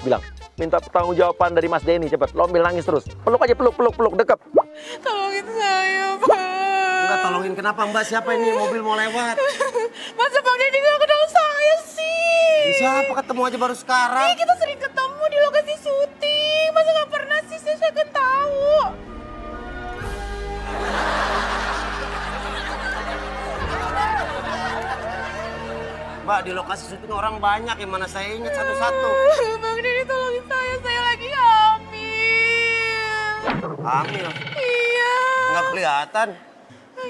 Bilang, minta pertanggungjawaban dari Mas Denny, cepet. Lo ambil nangis terus. Peluk aja, peluk, dekep. Tolongin saya, Pak. Enggak, tolongin kenapa Mbak? Siapa ini? Mobil mau lewat. Masa Bang Denny gak kenal saya sih? Siapa ketemu aja baru sekarang? Kita sering ketemu di lokasi syuting. Masa gak pernah sih, saya kan tahu. Mbak, di lokasi syuting orang banyak, yang mana saya ingat satu-satu. Bang Denny tolongin saya lagi hamil. Hamil? Iya. Nggak kelihatan.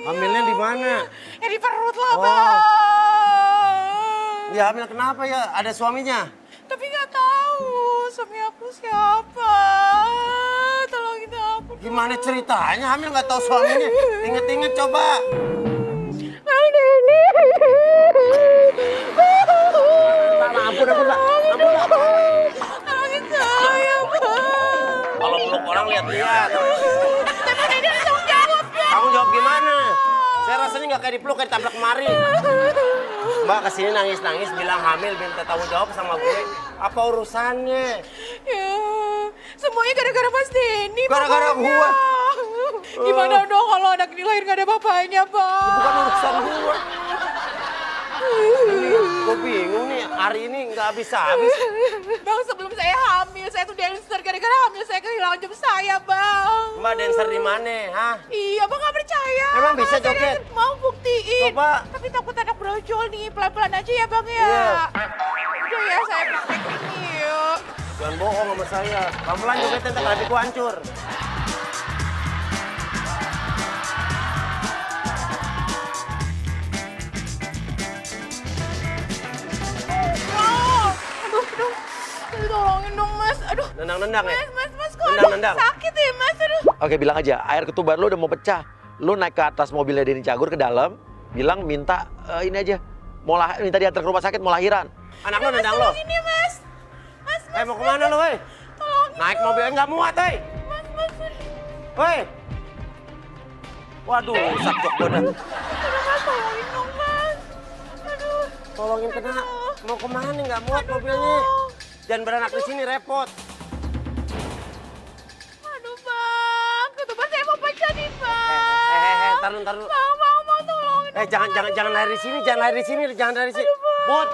Hamilnya di mana? Ya di perut lah, Oh. Bang. Dia hamil kenapa ya? Ada suaminya? Tapi nggak tahu suami aku siapa. Tolongin aku. Gimana ceritanya hamil nggak tahu suaminya? Ingat-ingat coba. Bang Denny. Ampun, Mbak. Ampun, Mbak. Tolongin saya, Bang. Kalau peluk orang lihat-lihat. Tapi Bang Denny harus tanggung jawab, Bang. Kamu jawab gimana? Saya rasanya nggak kayak dipeluk, kayak ditabrak kemari. Mbak kesini nangis-nangis bilang hamil, minta tanggung jawab sama gue. Apa urusannya? Ya, semuanya gara-gara Mas Denny. Gara-gara bapaknya. gua? Gimana dong kalau anak ini lahir gak ada bapaknya, Bang? Bukan urusan gue. Gue bingung nih, hari ini nggak habis-habis. Bang, sebelum saya hamil, saya tuh dancer. Gara-gara hamil saya kehilangan job saya, Bang. Mbak dancer di mana? Hah? Iya, Bang gak percaya. Emang bisa Saya joget? dancer. Mau buktiin. Coba. Tapi takut anak brojol nih, pelan-pelan aja ya, Bang ya. Iya. Udah ya, saya praktekin nih, yuk. Jangan bohong sama saya. Pelan-pelan jogetnya, ntar hatiku hancur. Aduh, tolongin dong, Mas. Aduh. Nendang-nendang ya? Mas, kok Nendang-nendang. sakit ya, Mas? Aduh. Oke, bilang aja, air ketuban lo udah mau pecah. Lo naik ke atas mobilnya Denny Cagur ke dalam, bilang minta ini aja, minta diantar ke rumah sakit mau lahiran. Anak lo nendang lo? Tolongin ya, Mas. Mas, Mau kemana lo, weh? tolongin. Naik mobilnya nggak muat, weh. Mas. Weh. Waduh, rusak jok gue dah. Aduh, Mas, tolongin dong, Mas. Aduh. Tolongin kena. Mau kemana nggak muat mobilnya? Jangan beranak di sini, repot. Aduh, Bang. Ketuban saya mau pecah nih, Bang. Tar dulu. Bang, mau tolongin. Jangan lahir di sini, jangan lahir di sini. Bot.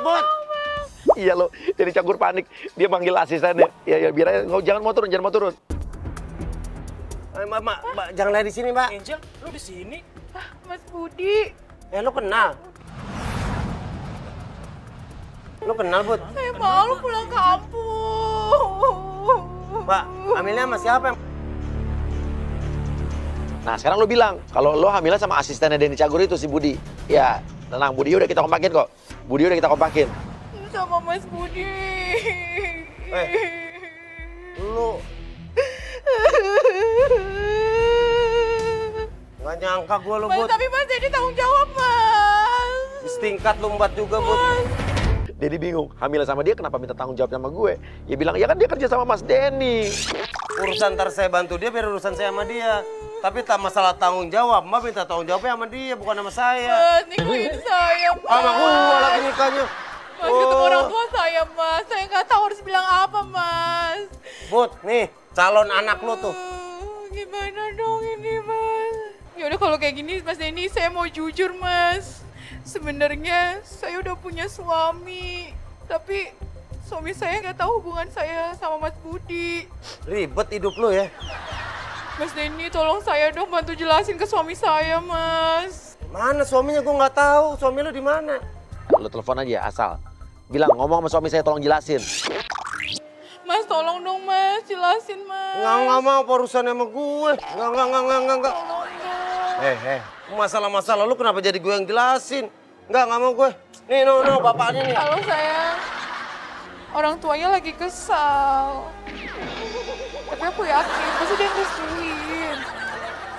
Iya lo, Denny Cagur panik. Dia manggil asistennya. Ya biar aja, jangan mau turun. Mbak, jangan lahir di sini, Mbak. Angel, lu di sini? Mas Budi. Lo kenal? Lo kenal, Bud? Saya malu pulang kampung. Mbak, hamilnya sama siapa? Nah sekarang lo bilang, kalau lo hamilnya sama asistennya Denny Cagur itu si Budi. Ya, tenang, Budi udah kita kompakin kok. Sama Mas Budi. Lu nggak nyangka gue lo, Mas, Bud. tapi Mas Denny tanggung jawab, Mas. Setingkat lu Mbak juga, Bud. Denny bingung, hamil sama dia kenapa minta tanggung jawab sama gue? Ya bilang, ya kan dia kerja sama Mas Denny. Urusan ntar saya bantu dia, biar urusan saya sama dia. Tapi tak masalah tanggung jawab, Mbak minta tanggung jawabnya sama dia, bukan sama saya. Mas, nikahin saya, Mas. Sama gua lagi nikahnya. Mas, ketemu orang tua saya, Mas. Saya nggak tahu harus bilang apa, Mas. Bud, nih calon anak lu tuh. Gimana dong ini, Mas? Yaudah kalau kayak gini, Mas Denny, saya mau jujur, Mas. Sebenarnya saya udah punya suami, tapi suami saya nggak tahu hubungan saya sama Mas Budi. Ribet hidup lu ya. Mas Denny, tolong saya dong bantu jelasin ke suami saya, Mas. Mana suaminya gua nggak tahu. Suami lu di mana? Lo telepon aja asal. Bilang, ngomong sama suami saya tolong jelasin. Mas, tolong dong, Mas. Jelasin, Mas. Nggak mau urusan sama gue. Nggak. Tolong dong. Masalah-masalah lu kenapa jadi gue yang jelasin? Nggak mau gue. Nih, no, bapaknya nih. Halo, sayang. Orang tuanya lagi kesal. Tapi aku yakin, pasti dia ngerestuin.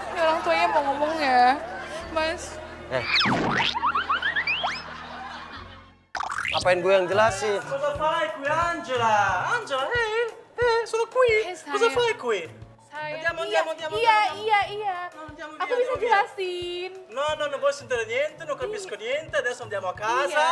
Ini orang tuanya mau ngomong ya. Mas, Ngapain gue yang jelasin? Cosa fai qui, Angela? Angela, sono qui. Cosa sayang. fai qui? sayang. Andiamo. Iya. Andiamo Aku via, bisa andiamo via. jelasin. No, non vuoi sentire niente, non capisco niente. Adesso andiamo a Iya. casa.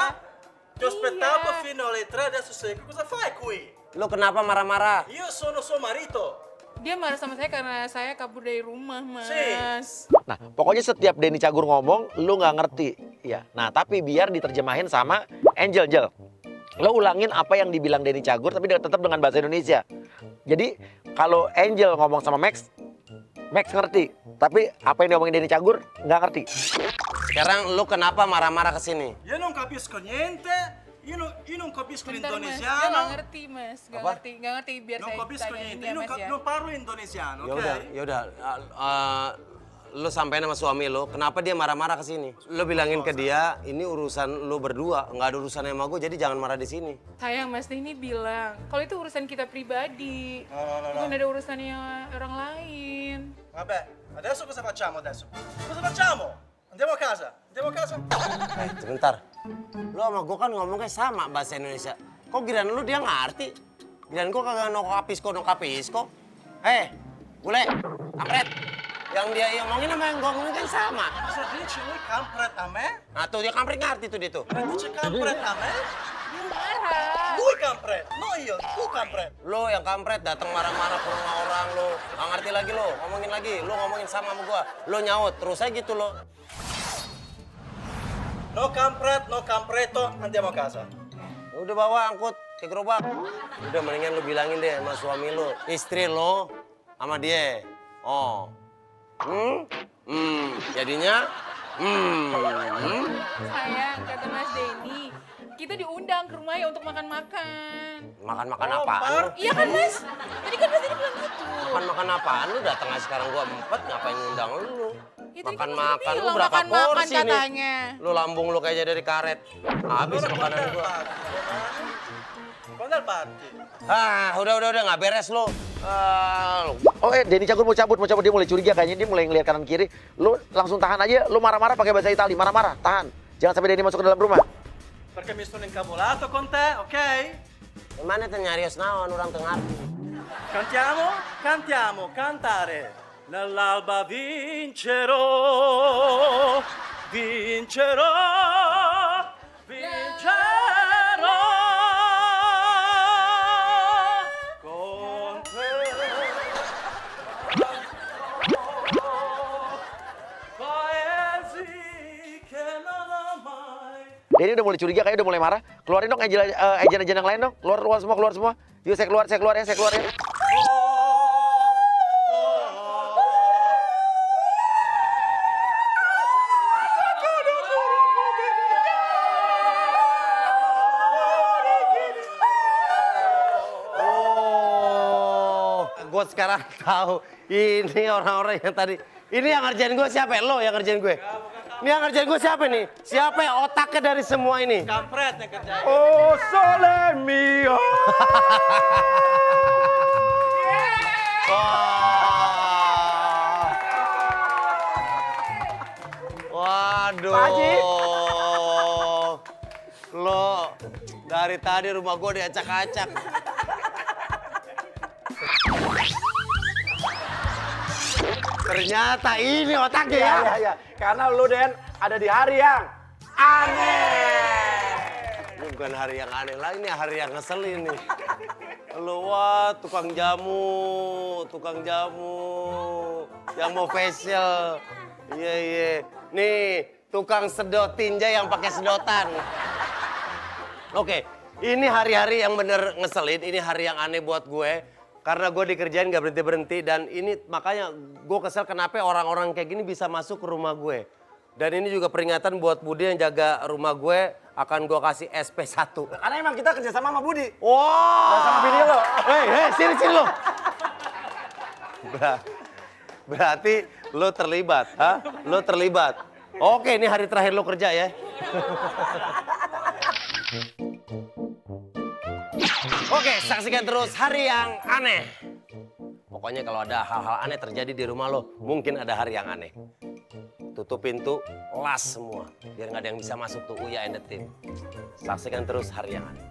Ti ho aspettato fino alle 3, adesso sei qui. Cosa fai qui? Lo kenapa marah-marah? Io sono suo marito. Dia marah sama saya karena saya kabur dari rumah, Mas. Nah, pokoknya setiap Denny Cagur ngomong, lu nggak ngerti. Ya. Nah, tapi biar diterjemahin sama Angel. Lo ulangin apa yang dibilang Denny Cagur, tapi tetap dengan bahasa Indonesia. Jadi, kalau Angel ngomong sama Max ngerti. Tapi apa yang diomongin Denny Cagur, nggak ngerti. Sekarang lu kenapa marah-marah ke sini? Io non capisco niente. Io non capisco Bentar, Mas. Dia nggak l'indonesiano. ngerti, Mas. Nggak Apa? ngerti. Biar Non saya capisco tanyain niente. dia, Io non, Mas, ya. non parlo indonesiano, Ya ok? udah. Lu sampein sama suami lu, kenapa dia marah-marah ke sini? Lu bilangin ke dia, ini urusan lu berdua, nggak ada urusan sama gue, jadi jangan marah di sini. Sayang, Mas Denny bilang, kalau itu urusan kita pribadi. No. Bukan ada urusannya orang lain. Vabbè, adesso cosa facciamo adesso? Cosa facciamo? Andiamo a casa? Andiamo a casa? Sebentar, lu sama gue kan ngomongnya sama bahasa Indonesia. Kok giliran lu dia ngerti? Giliran gue kagak no kapisko. Bule, kampret. Yang dia ngomongin sama yang gue ngomongin kan sama. Cosa dici? Lui kampret a me? Nah tuh dia kampret ngerti tuh dia tuh. Ma dice kampret a me? Dia marah. Lui kampret, no io, tu kampret. Lu yang kampret datang marah-marah ke rumah orang lu. Nggak ngerti lagi lu, ngomongin lagi. Lu ngomongin sama gua. Lu nyaut, terus aja gitu lo. No kampret, no kampretto, andiamo a casa. Udah bawa angkut ke gerobak. Udah mendingan lu bilangin deh sama suami lu. Istri lu sama dia. Oh. Jadinya Sayang, kata Mas Denny, kita diundang ke rumahnya untuk makan-makan. Makan-makan Oh, apaan lu? party. Iya kan, Mas? Tadi kan Mas Denny bilang gitu. Makan-makan apaan lu? Datang aja sekarang gua empet, ngapain ngundang lu? Ya, tadi kan Mas Makan-makan Denny lu bilang berapa makan-makan porsi nih? katanya. Lu lambung lu kayaknya dari karet. Habis makanan gua. Quando è il party? Udah nggak beres lu. Denny Cagur mau cabut, dia mulai curiga kayaknya, dia mulai ngeliat kanan kiri. Lu langsung tahan aja, lu marah-marah pakai bahasa Itali, marah-marah, tahan. Jangan sampai Denny masuk ke dalam rumah. Perché mi sono incavolato con te, ok? Mana tuh nyarios naon orang teu ngarti. Cantiamo, cantare. Nell'alba vincerò, vincerò. Con te. Paesi che non ho mai. Denny udah mulai curiga, kayaknya udah mulai marah. Keluarin dong agent yang lain dong. Keluar semua. Yuk saya keluar ya. Gue sekarang tahu ini orang-orang yang tadi. Ini yang ngerjain gue siapa? Lo yang ngerjain gue. Ini yang ngerjain gue siapa nih? Siapa yang otaknya dari semua ini? Kampret yang kerjain. Oh sole mio. Waduh. Lo dari tadi rumah gue diacak-acak. Ternyata ini otaknya ya. Iya. Karena lu Den ada di hari yang aneh. Ini bukan hari yang aneh lagi, ini hari yang ngeselin nih. Lu wah tukang jamu yang mau facial. Iya. Nih tukang sedot tinja yang pakai sedotan. Oke, ini hari-hari yang bener ngeselin, ini hari yang aneh buat gue. Karena gue dikerjain gak berhenti-berhenti dan ini makanya gue kesel kenapa orang-orang kayak gini bisa masuk ke rumah gue. Dan ini juga peringatan buat Budi yang jaga rumah gue, akan gue kasih SP1. Karena emang kita kerja sama Budi. Wow. Dan sama bini lo. Hei, sini lo. Berarti lo terlibat, ha? Lo terlibat. Oke, ini hari terakhir lo kerja ya. Oke, saksikan terus hari yang aneh. Pokoknya kalau ada hal-hal aneh terjadi di rumah lo, mungkin ada hari yang aneh. Tutup pintu, las semua. Biar nggak ada yang bisa masuk tuh Uya and the Team. Saksikan terus hari yang aneh.